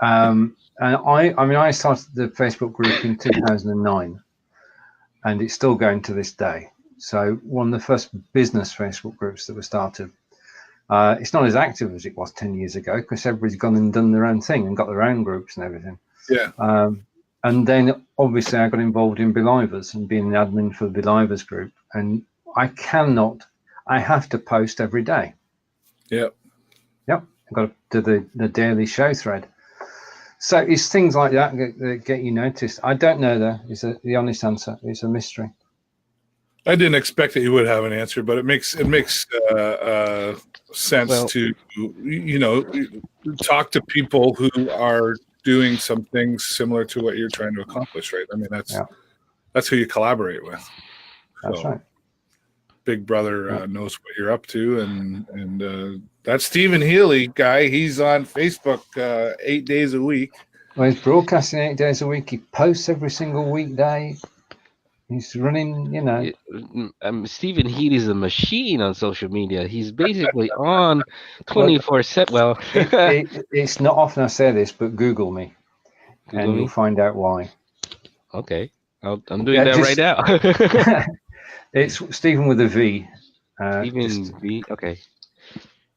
And I started the Facebook group in 2009, and it's still going to this day. So one of the first business Facebook groups that were started. It's not as active as it was 10 years ago because everybody's gone and done their own thing and got their own groups and everything.
Yeah.
And then obviously I got involved in Believers and being the admin for the Believers group. And I have to post every day.
Yep.
I've got to do the daily show thread. So it's things like that that get you noticed. I don't know though, is the honest answer. It's a mystery.
I didn't expect that you would have an answer, but it makes sense to, talk to people who are doing some things similar to what you're trying to accomplish, right? I mean, that's who you collaborate with.
That's right.
Big Brother knows what you're up to, and that's Stephen Healey guy. He's on Facebook 8 days a week.
Well, he's broadcasting 8 days a week. He posts every single weekday. He's running,
Stephen Healy's a machine on social media. He's basically on 24/7. Well,
it's not often I say this, but Google me, and you'll find out why.
Okay, I'm doing that right now.
It's Stephen with a V.
Stephen V. Okay.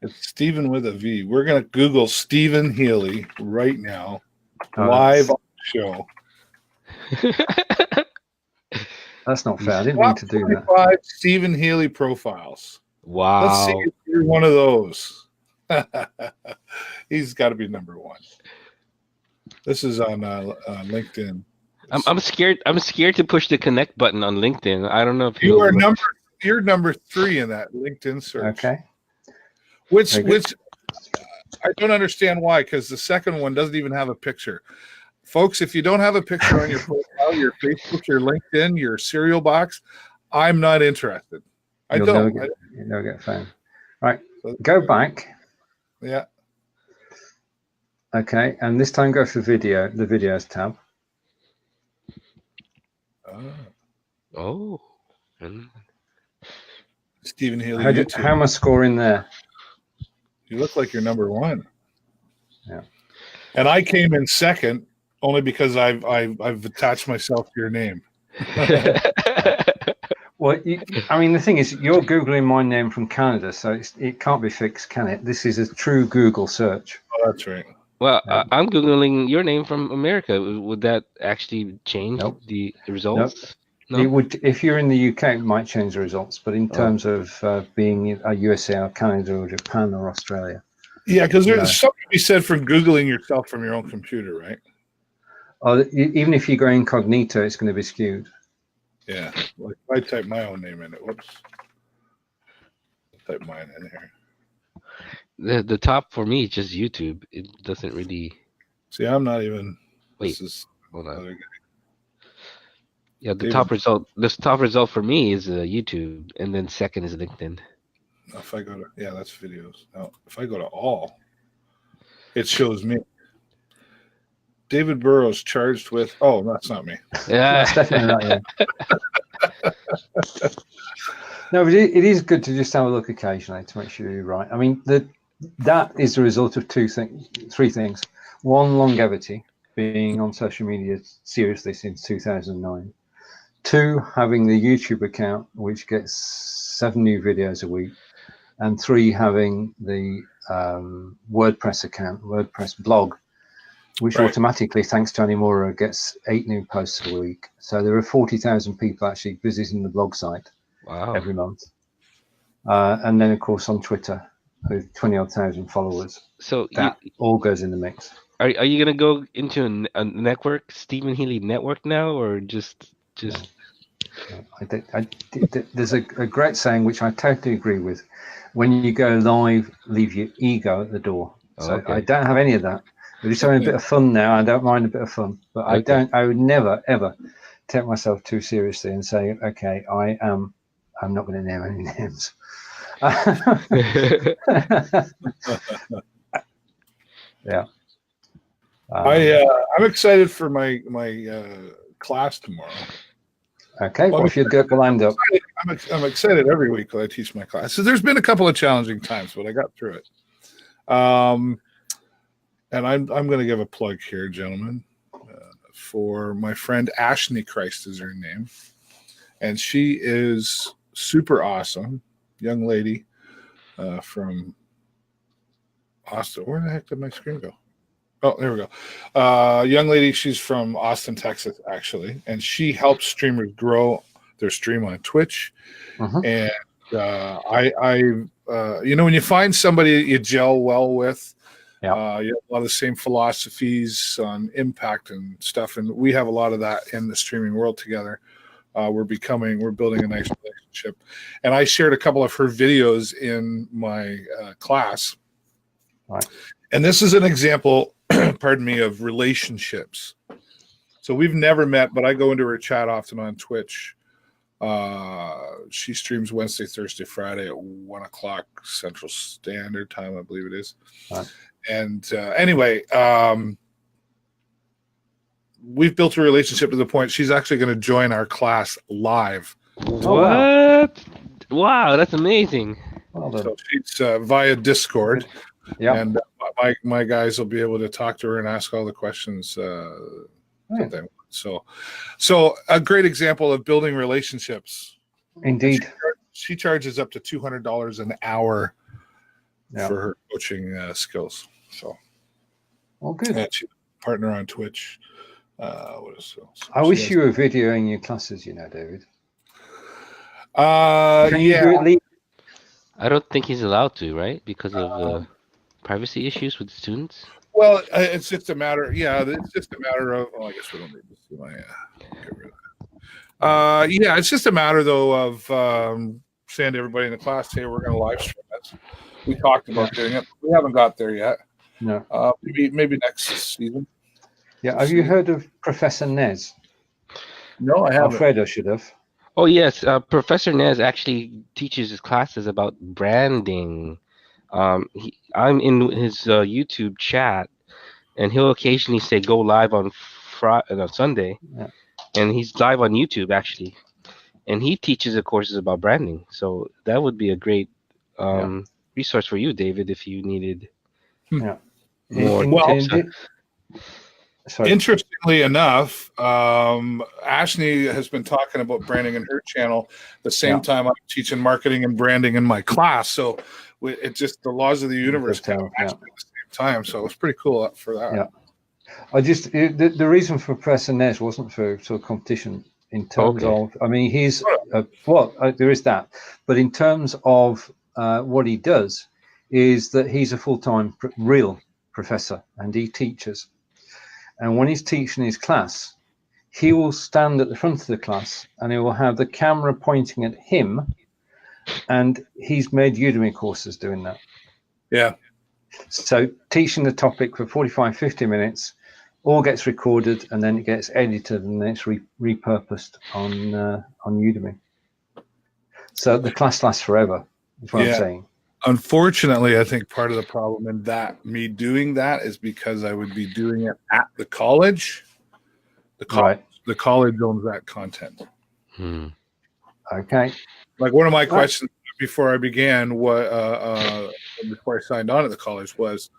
It's Stephen with a V. We're gonna Google Stephen Healey right now, live on the show.
That's not fair. I didn't mean to do that.
5 Stephen Healey profiles.
Wow.
Let's see if you're one of those. He's got to be number one. This is on LinkedIn.
I'm scared. I'm scared to push the connect button on LinkedIn. I don't know if
you're number 3 in that LinkedIn search.
Okay.
Which I don't understand why, because the second one doesn't even have a picture. Folks, if you don't have a picture on your profile, your Facebook, your LinkedIn, your cereal box, I'm not interested.
You'll never get found. Right. Go back.
Yeah.
Okay. And this time go for video, the videos tab.
Oh.
Stephen Healey.
How am I scoring there?
You look like you're number 1.
Yeah.
And I came in second. Only because I've attached myself to your name.
Well, the thing is, you're Googling my name from Canada, so it can't be fixed, can it? This is a true Google search.
Oh, that's right.
Well, I'm Googling your name from America. Would that actually change the results?
Nope. No? It would, if you're in the UK, it might change the results. But in terms of being a USA or Canada or Japan or Australia.
Yeah, because there's something to be said for Googling yourself from your own computer, right?
Even if you go incognito, it's going to be skewed.
Yeah, like I type my own name in it. Whoops. Type mine in here.
The top for me is just YouTube. It doesn't really.
See, I'm not even.
Wait.
Hold on.
Yeah, the top result. This top result for me is YouTube, and then second is LinkedIn.
If I go to that's videos. Now, if I go to all, it shows me. David Burrows charged with. Oh, that's not me.
Yeah,
that's definitely not you. No, but it is good to just have a look occasionally to make sure you're right. I mean, that is the result of 3 things. 1, longevity, being on social media seriously since 2009. 2, having the YouTube account, which gets 7 new videos a week. And 3, having the WordPress account, WordPress blog, which automatically, thanks to Animora, gets 8 new posts a week. So there are 40,000 people actually visiting the blog site every month. And then, of course, on Twitter, with 20-odd thousand followers. So that all goes in the mix.
Are you going to go into a network, Stephen Healey network now, or just?
There's a great saying, which I totally agree with. When you go live, leave your ego at the door. So I don't have any of that. We're just having a bit of fun now. I don't mind a bit of fun, but I would never ever take myself too seriously and say, okay, I'm not going to name any names. Yeah.
I'm excited for my class tomorrow.
Okay, what if you get lined up?
I'm excited every week when I teach my class. So there's been a couple of challenging times, but I got through it. And I'm going to give a plug here, gentlemen, for my friend Ashley Christ is her name, and she is super awesome, young lady from Austin. Where the heck did my screen go? Oh, there we go. Young lady, she's from Austin, Texas, actually, and she helps streamers grow their stream on Twitch. And when you find somebody you gel well with, you have a lot of the same philosophies on impact and stuff, and we have a lot of that in the streaming world together. We're building a nice relationship, and I shared a couple of her videos in my class.
Right.
And this is an example, pardon me, of relationships. So we've never met, but I go into her chat often on Twitch. She streams Wednesday, Thursday, Friday at 1 o'clock Central Standard Time, I believe it is.
Right.
And anyway, we've built a relationship to the point she's actually going to join our class live.
What? Wow, that's amazing.
So she's via Discord.
Yeah.
And my guys will be able to talk to her and ask all the questions that they want. So a great example of building relationships.
Indeed.
She charges up to $200 an hour for her coaching skills. So,
good.
And she's a partner on Twitch. What else?
I wish you were videoing your classes, David.
Can
you do it?
I don't think he's allowed to, right? Because of privacy issues with students.
Well, it's just a matter. Yeah, it's just a matter of. Oh, I guess we don't need to see my. Get rid of that. Yeah, it's just a matter though of saying to everybody in the class, "Hey, we're going to live stream this." We talked about doing it. We haven't got there yet.
No.
Maybe next season.
Yeah. Have you heard of Professor Nez?
No, I haven't.
Alfredo should have.
Oh yes, Professor Nez actually teaches his classes about branding. I'm in his YouTube chat, and he'll occasionally say go live on Sunday, and he's live on YouTube actually, and he teaches the courses about branding. So that would be a great resource for you, David, if you needed more tips.
Interestingly enough, Ashley has been talking about branding in her channel the same time I'm teaching marketing and branding in my class. So it's just the laws of the universe kind of matched at the same time. So it's pretty cool for that.
Yeah. The reason for Professor Nez wasn't for sort of competition in terms of, I mean, he's, there is that. But in terms of what he does is that he's a full-time real professor and he teaches. And when he's teaching his class, he will stand at the front of the class and he will have the camera pointing at him. And he's made Udemy courses doing that.
Yeah.
So teaching the topic for 45, 50 minutes, all gets recorded and then it gets edited and then it's repurposed on Udemy. So the class lasts forever, is what I'm saying.
Unfortunately, I think part of the problem in that me doing that is because I would be doing it at the college. The college owns that content.
Okay.
Like one of my questions before I began, before I signed on at the college was,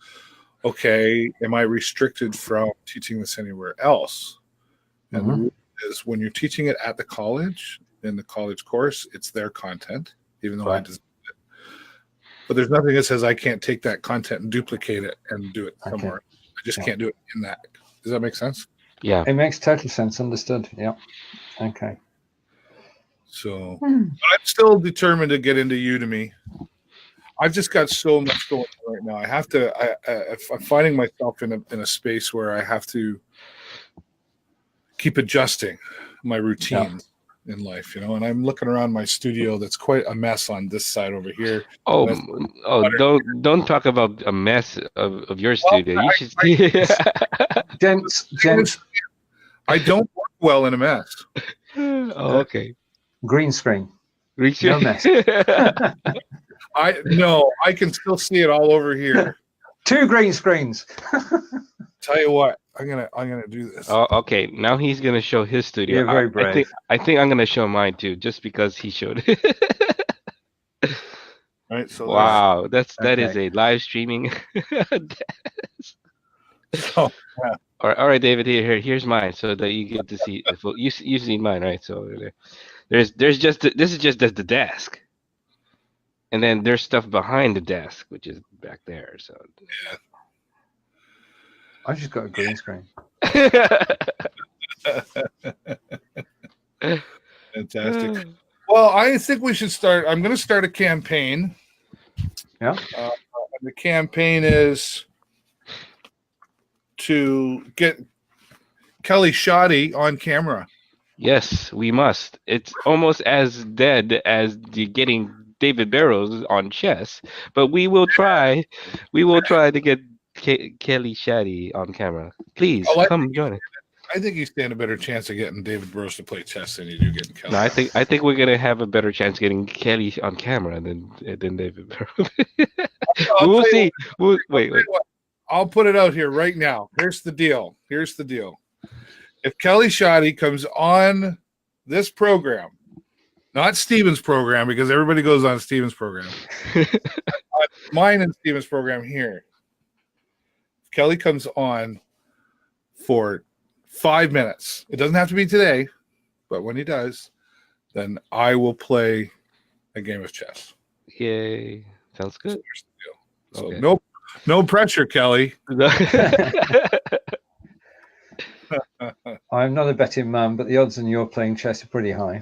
okay, am I restricted from teaching this anywhere else? And the rule is when you're teaching it at the college, in the college course, it's their content, even though I designed it. But there's nothing that says I can't take that content and duplicate it and do it somewhere. I just can't do it in that. Does that make sense?
Yeah.
It makes total sense. Understood. Yeah. Okay.
So I'm still determined to get into Udemy. I've just got so much going on right now. I have to. I'm finding myself in a space where I have to keep adjusting my routines in life, and I'm looking around my studio. That's quite a mess on this side over here.
Don't talk about a mess of your studio. You should.
Gents.
I don't work well in a mess.
Okay.
Green screen. No mess.
I can still see it all over here.
2 green screens.
Tell you what, I'm gonna do this.
Oh, okay. Now he's gonna show his studio.
You're very brave.
I think I'm gonna show mine too, just because he showed it.
All right, so
Wow, that is
Okay.
a live streaming.
Oh, yeah.
All right, David. Here's mine, so that you get to see the full. You seen mine, right? So there's just this is just the desk, and then there's stuff behind the desk, which is back there. So.
I've just got a green screen.
Fantastic. Well, I think we should start. I'm going to start a campaign.
Yeah.
The campaign is to get Kelly Shoddy on camera.
Yes, we must. It's almost as dead as getting David Burrows on chess, but we will try. We will try to get Kelly Shaddy on camera. Please come join us.
I think you stand a better chance of getting David Burrows to play chess than you do getting Kelly.
No, I think we're gonna have a better chance getting Kelly on camera than David Burrows. We'll see. Wait.
I'll put it out here right now. Here's the deal. If Kelly Shoddy comes on this program, not Steven's program, because everybody goes on Steven's program, mine and Steven's program here. If Kelly comes on for 5 minutes, it doesn't have to be today, but when he does, then I will play a game of chess.
Yay! Sounds good.
So here's the deal. So
Okay.
no pressure, Kelly.
I'm not a betting man, but the odds on you're playing chess are pretty high.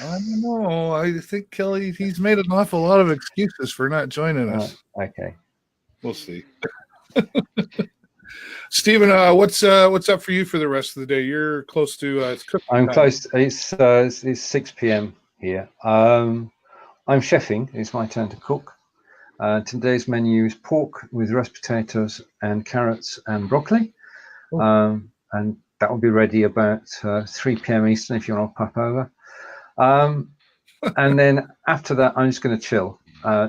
I don't know. I think Kelly, he's made an awful lot of excuses for not joining us.
Okay.
We'll see. Stephen, what's up for you for the rest of the day? You're close to it's cooking
I'm
time.
close. It's 6 p.m. here. I'm chefing. It's my turn to cook. Today's menu is pork with roast potatoes and carrots and broccoli. And that will be ready about 3 p.m. Eastern if you want to pop over. And then after that, I'm just going to chill.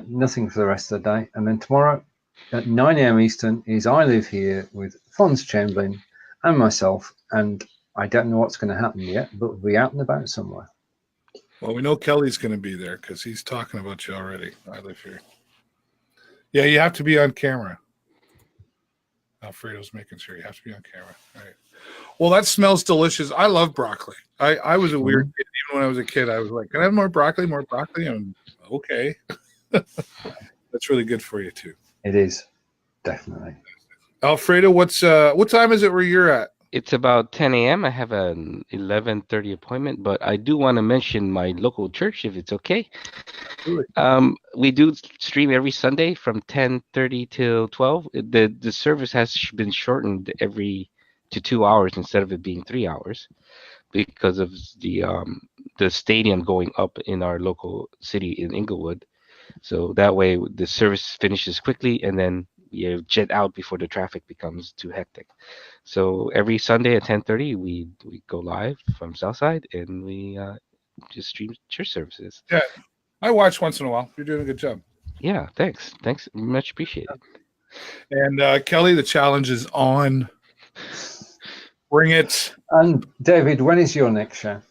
Nothing for the rest of the day. And then tomorrow at 9 a.m. Eastern is I Live Here with Fons Chamberlain and myself. And I don't know what's going to happen yet, but we'll be out and about somewhere.
Well, we know Kelly's going to be there because he's talking about you already. I Live Here. Yeah, you have to be on camera. Alfredo's making sure you have to be on camera. All right. Well, that smells delicious. I love broccoli. I was a weird kid. Even when I was a kid, I was like, can I have more broccoli? More broccoli? And okay. That's really good for you, too.
It is, definitely.
Alfredo, what time is it where you're at?
It's about 10 a.m. I have an 11:30 appointment, but I do want to mention my local church, if it's okay.
Absolutely.
We do stream every Sunday from 10:30 till 12. The service has been shortened to 2 hours instead of it being 3 hours because of the stadium going up in our local city in Inglewood. So that way the service finishes quickly and then you jet out before the traffic becomes too hectic. So every Sunday at 10:30 we go live from Southside and we just stream church services.
Yeah, I watch once in a while. You're doing a good job.
Yeah, thanks, much appreciated.
And Kelly, the challenge is on. Bring it.
And David, when is your next show?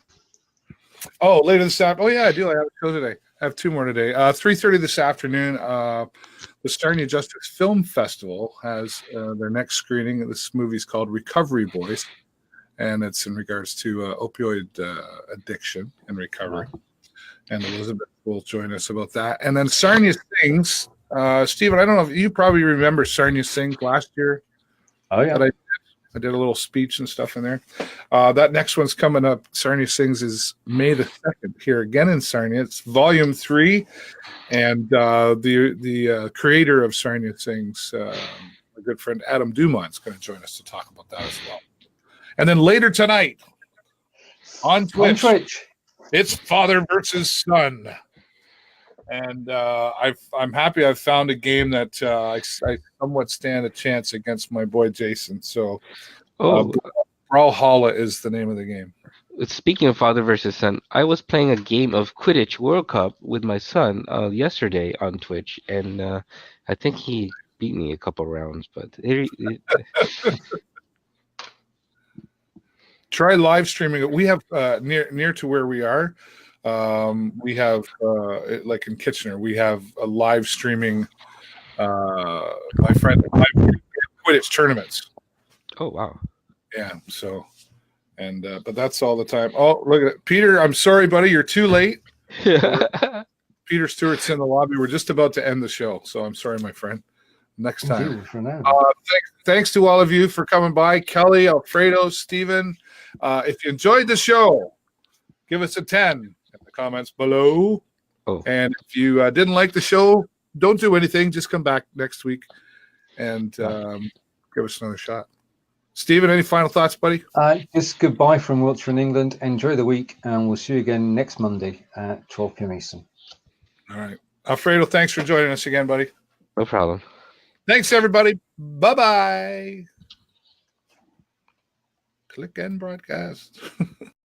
Oh, later this afternoon. Oh yeah, I do. I have a show today. I have 2 more today. 3:30 this afternoon. The Starnia Justice Film Festival has their next screening. This movie's called Recovery Boys, and it's in regards to opioid addiction and recovery. And Elizabeth will join us about that. And then Sarnia Sings. Stephen, I don't know if you probably remember Sarnia Sings last year.
Oh, yeah.
I did a little speech and stuff in there. That next one's coming up. Sarnia Sings is May the 2nd here again in Sarnia. It's volume 3. And the creator of Sarnia Sings, my good friend Adam Dumont, is going to join us to talk about that as well. And then later tonight on Twitch. It's Father versus Son. And I'm happy I've found a game that I somewhat stand a chance against my boy Jason. So Brawlhalla is the name of the game.
Speaking of father versus son, I was playing a game of Quidditch World Cup with my son yesterday on Twitch, and I think he beat me a couple rounds, but
Try live streaming it. We have near to where we are. We have like in Kitchener, we have a live streaming. My friend, live Quidditch tournaments.
oh wow.
Yeah. So, and but that's all the time. Oh, look at it, Peter. I'm sorry, buddy. You're too late. Peter Stewart's in the lobby. We're just about to end the show, so I'm sorry, my friend. Next time.
For now.
Thanks to all of you for coming by. Kelly, Alfredo, Stephen. If you enjoyed the show, give us a 10 in the comments below.
Oh.
And if you didn't like the show, don't do anything. Just come back next week and give us another shot. Stephen, any final thoughts, buddy?
Just goodbye from Wiltshire in England. Enjoy the week, and we'll see you again next Monday at 12 p.m. Eastern.
All right. Alfredo, thanks for joining us again, buddy.
No problem.
Thanks, everybody. Bye-bye. Click end broadcast.